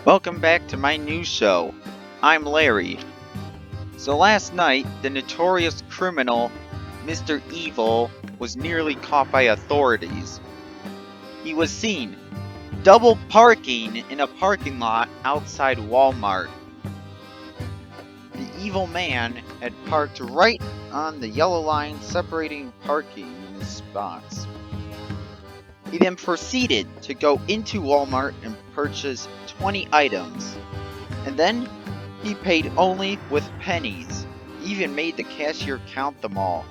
Welcome back to my news show. I'm Larry. So last night, the notorious criminal, Mr. Evil, was nearly caught by authorities. He was seen double parking in a parking lot outside Walmart. The evil man had parked right on the yellow line separating parking spots. He then proceeded to go into Walmart and purchase 20 items. And then he paid only with pennies. He even made the cashier count them all.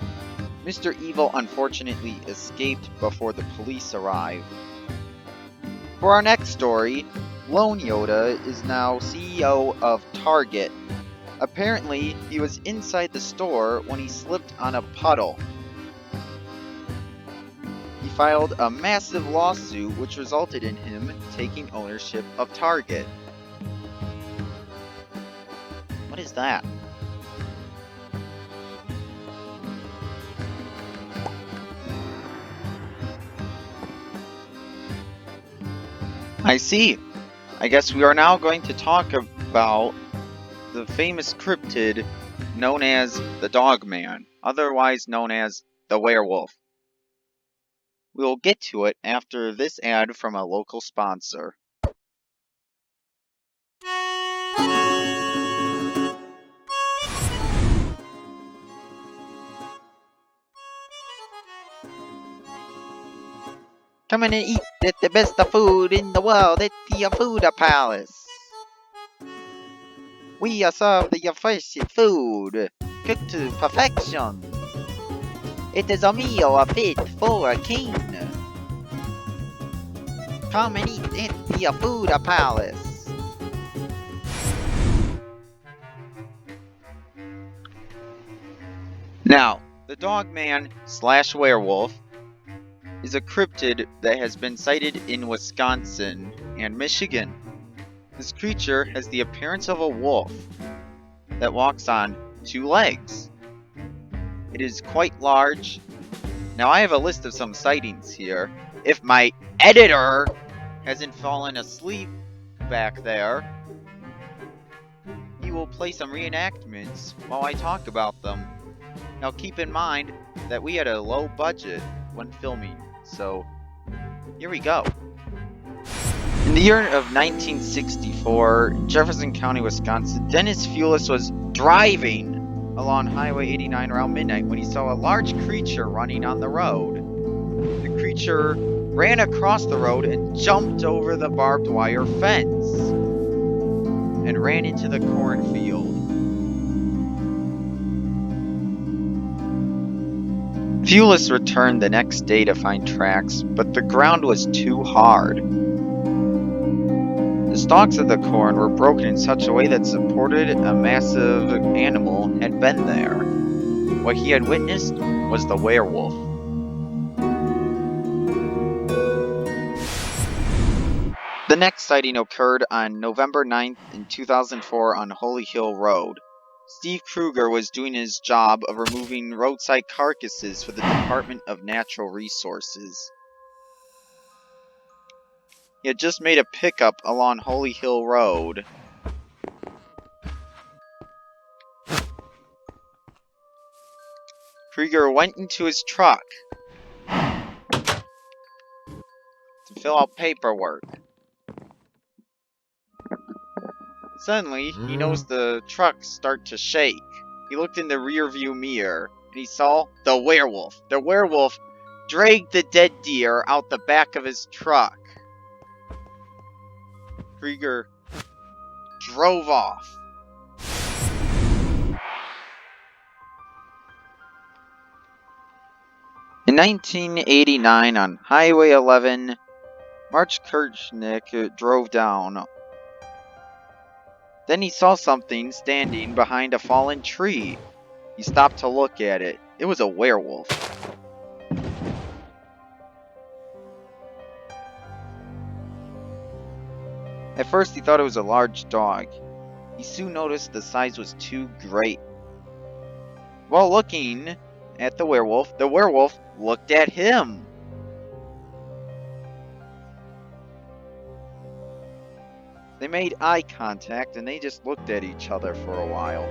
Mr. Evil unfortunately escaped before the police arrived. For our next story, Lone Yoda is now CEO of Target. Apparently, he was inside the store when he slipped on a puddle. He filed a massive lawsuit which resulted in him taking ownership of Target. What is that? I see. I guess we are now going to talk about the famous cryptid known as the Dogman, otherwise known as the Werewolf. We will get to it after this ad from a local sponsor. Come in and eat at the best of food in the world at the Food Palace. We are served the fresh food, cooked to perfection. It is a meal fit for a king. Come and eat at the Food Palace. Now, the Dogman / Werewolf is a cryptid that has been sighted in Wisconsin and Michigan. This creature has the appearance of a wolf that walks on 2 legs. It is quite large. Now I have a list of some sightings here. If my editor hasn't fallen asleep back there, he will play some reenactments while I talk about them. Now keep in mind that we had a low budget when filming, so here we go. In the year of 1964, in Jefferson County, Wisconsin, Dennis Fulis was driving along Highway 89 around midnight when he saw a large creature running on the road. The creature ran across the road and jumped over the barbed wire fence and ran into the cornfield. Fulis returned the next day to find tracks, but the ground was too hard. The stalks of the corn were broken in such a way that supported a massive animal had been there. What he had witnessed was the werewolf. The next sighting occurred on November 9th in 2004 on Holy Hill Road. Steve Kruger was doing his job of removing roadside carcasses for the Department of Natural Resources. He had just made a pickup along Holy Hill Road. Krieger went into his truck to fill out paperwork. Suddenly, he noticed the truck start to shake. He looked in the rearview mirror, and he saw the werewolf. The werewolf dragged the dead deer out the back of his truck. Krieger drove off. In 1989, on Highway 11, March Kirchnick drove down. Then he saw something standing behind a fallen tree. He stopped to look at it. It was a werewolf. At first he thought it was a large dog. He soon noticed the size was too great. While looking at the werewolf looked at him. They made eye contact and they just looked at each other for a while.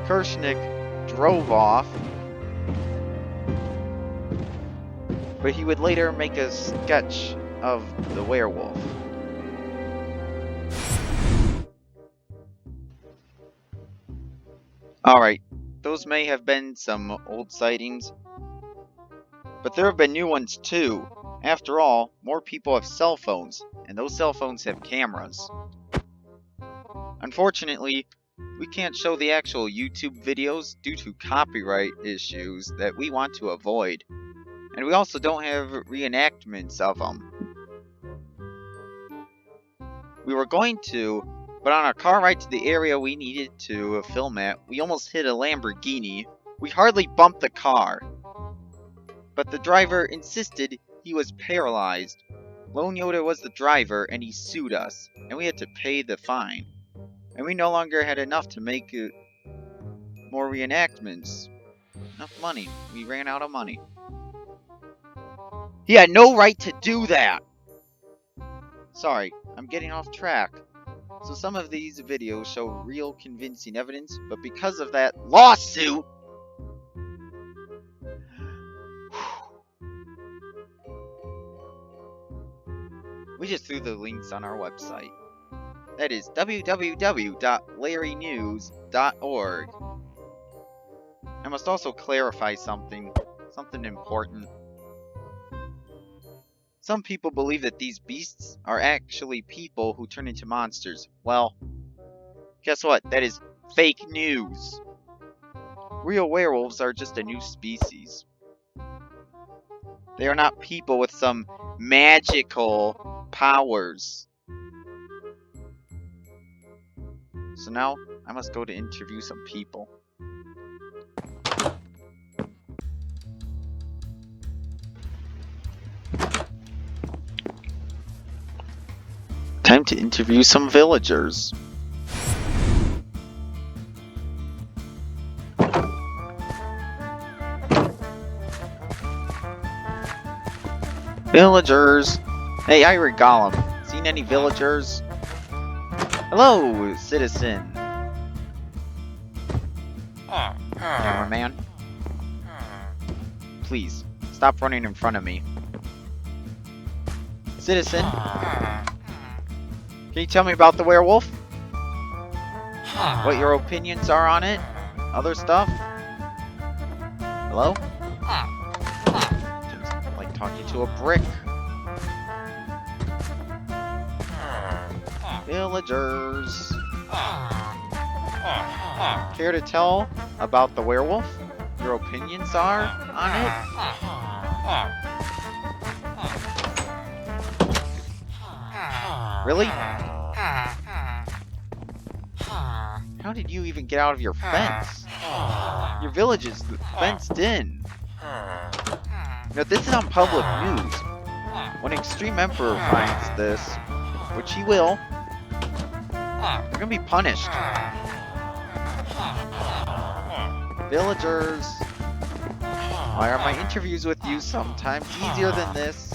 Kirshnick drove off, but he would later make a sketch of the werewolf. Alright, those may have been some old sightings, but there have been new ones too. After all, more people have cell phones, and those cell phones have cameras. Unfortunately, we can't show the actual YouTube videos due to copyright issues that we want to avoid. And we also don't have reenactments of them. We were going to, but on our car ride to the area we needed to film at, we almost hit a Lamborghini. We hardly bumped the car. But the driver insisted he was paralyzed. Lone Yoda was the driver and he sued us, and we had to pay the fine. And we no longer had enough to make more reenactments. Enough money. We ran out of money. He had no right to do that! Sorry, I'm getting off track. So some of these videos show real convincing evidence, but because of that lawsuit... we just threw the links on our website. That is www.larrynews.org. I must also clarify something important. Some people believe that these beasts are actually people who turn into monsters. Well, guess what? That is fake news. Real werewolves are just a new species. They are not people with some magical powers. So now, I must go to interview some people. Time to interview some villagers. Villagers! Hey, I regale them. Seen any villagers? Hello, citizen. Cameraman. Please, stop running in front of me. Citizen, can you tell me about the werewolf? What your opinions are on it? Other stuff? Hello? Just like talking to a brick. Villagers. Care to tell about the werewolf? Your opinions are on it? Really? How did you even get out of your fence? Your village is fenced in. Now this is on public news. When Extreme Emperor finds this, which he will, you're gonna be punished. Villagers. Why are my interviews with you sometimes easier than this?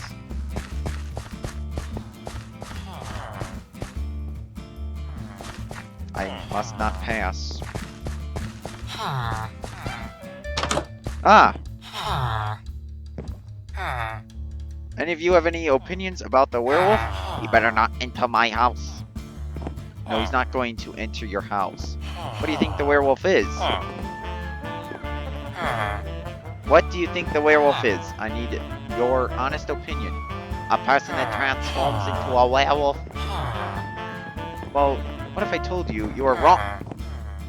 I must not pass. Ah! Any of you have any opinions about the werewolf? He better not enter my house. No, he's not going to enter your house. What do you think the werewolf is? What do you think the werewolf is? I need your honest opinion. A person that transforms into a werewolf? Well, what if I told you you were wrong?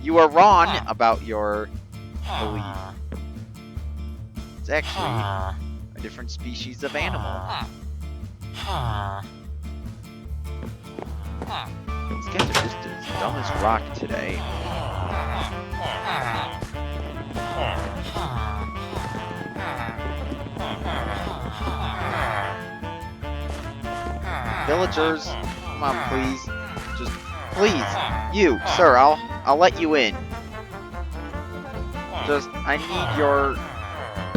You were wrong about your belief. It's actually a different species of animal. These guys are just as dumb as rock today. Villagers, come on, please. Just please, you, sir. I'll let you in. Just I need your.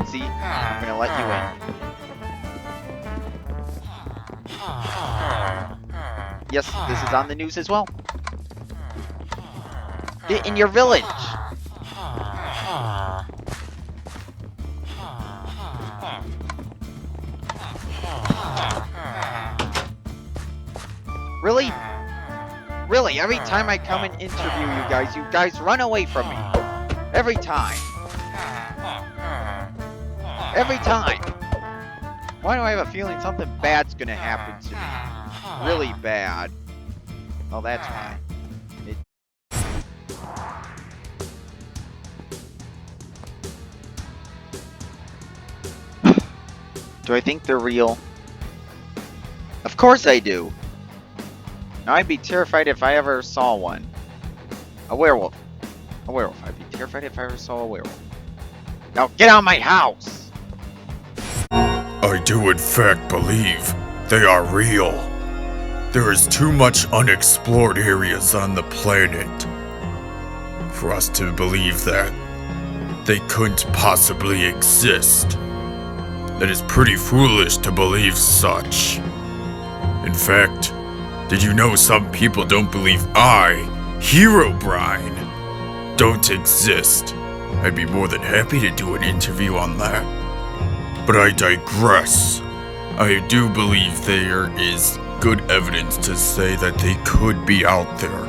See, I'm gonna let you in. Yes, this is on the news as well. In your village. Really? Really, every time I come and interview you guys run away from me. Every time. Every time. Why do I have a feeling something bad's gonna happen to me? Really bad. Oh, that's why. Do I think they're real? Of course I do! Now, I'd be terrified if I ever saw one. A werewolf. A werewolf. I'd be terrified if I ever saw a werewolf. Now, get out of my house! I do in fact believe they are real. There is too much unexplored areas on the planet for us to believe that they couldn't possibly exist. That is pretty foolish to believe such. In fact, did you know some people don't believe I, Herobrine, don't exist? I'd be more than happy to do an interview on that. But I digress. I do believe there is good evidence to say that they could be out there.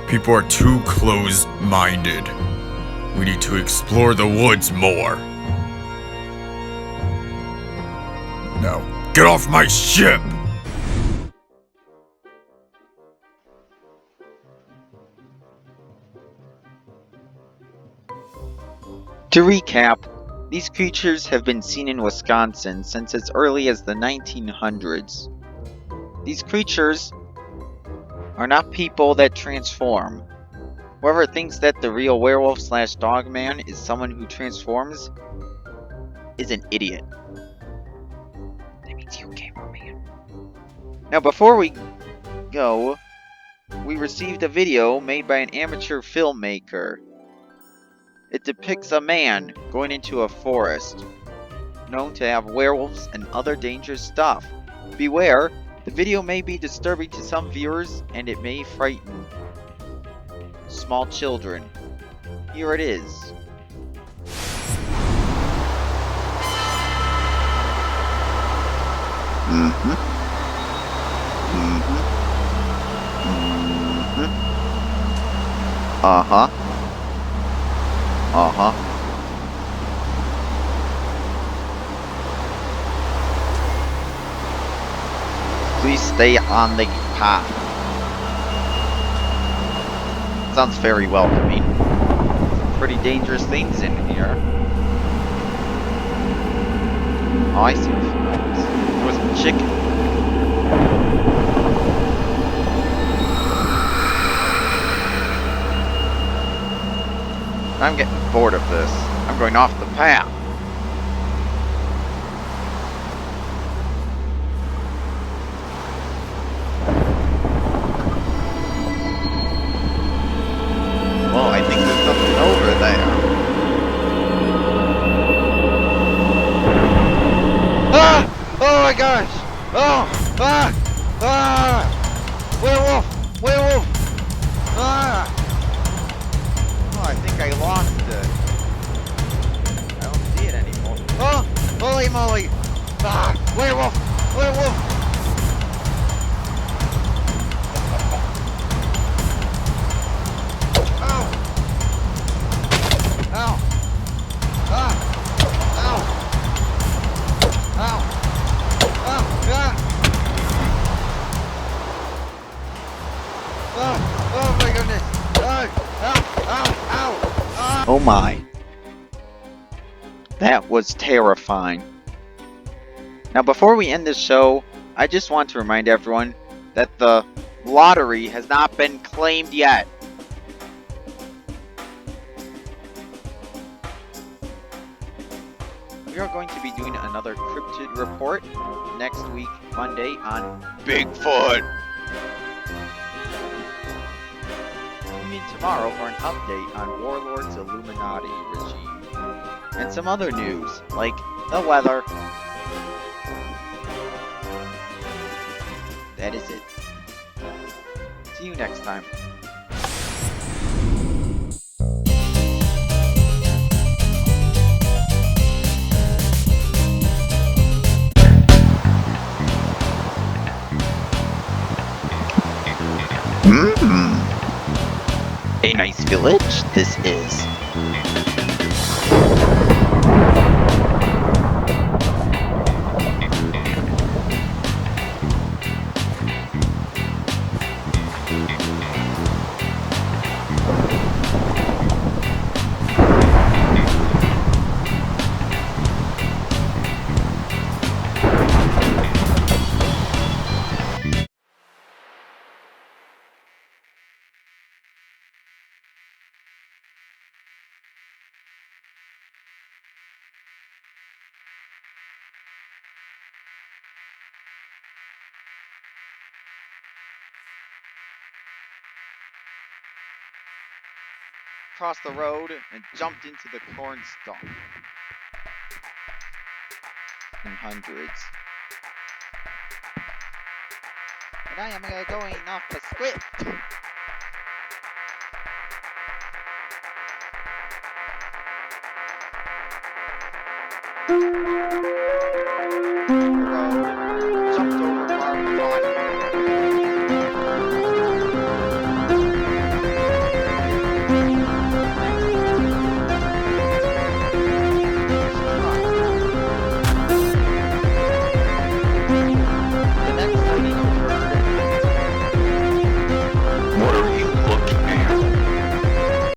People are too closed-minded. We need to explore the woods more. Now, get off my ship! To recap, these creatures have been seen in Wisconsin since as early as the 1900s. These creatures are not people that transform. Whoever thinks that the real werewolf slash dogman is someone who transforms is an idiot. That means you, cameraman. Now, before we go, we received a video made by an amateur filmmaker. It depicts a man going into a forest, known to have werewolves and other dangerous stuff. Beware, the video may be disturbing to some viewers and it may frighten small children. Here it is. Please stay on the path. Sounds very welcoming. Pretty dangerous things in here. Oh, I see. There was a chicken. I'm getting bored of this. I'm going off the path. Well, I think there's something over there. Ah! Oh my gosh! Oh! Ah! Ah! Werewolf! Werewolf! Ah! I think I lost it. I don't see it anymore. Oh! Holy moly! Ah! Werewolf! Werewolf! Ow! Ow! Ah! Ow! Ow! Ow! Ah! Oh! Oh my goodness! Oh my. That was terrifying. Now before we end this show, I just want to remind everyone that the lottery has not been claimed yet. We are going to be doing another cryptid report next week, Monday, on Bigfoot. Tomorrow for an update on Warlord's Illuminati regime and some other news like the weather. That is it. See you next time. A nice village this is. Crossed the road and jumped into the corn stalk. In hundreds. And I am going off the script.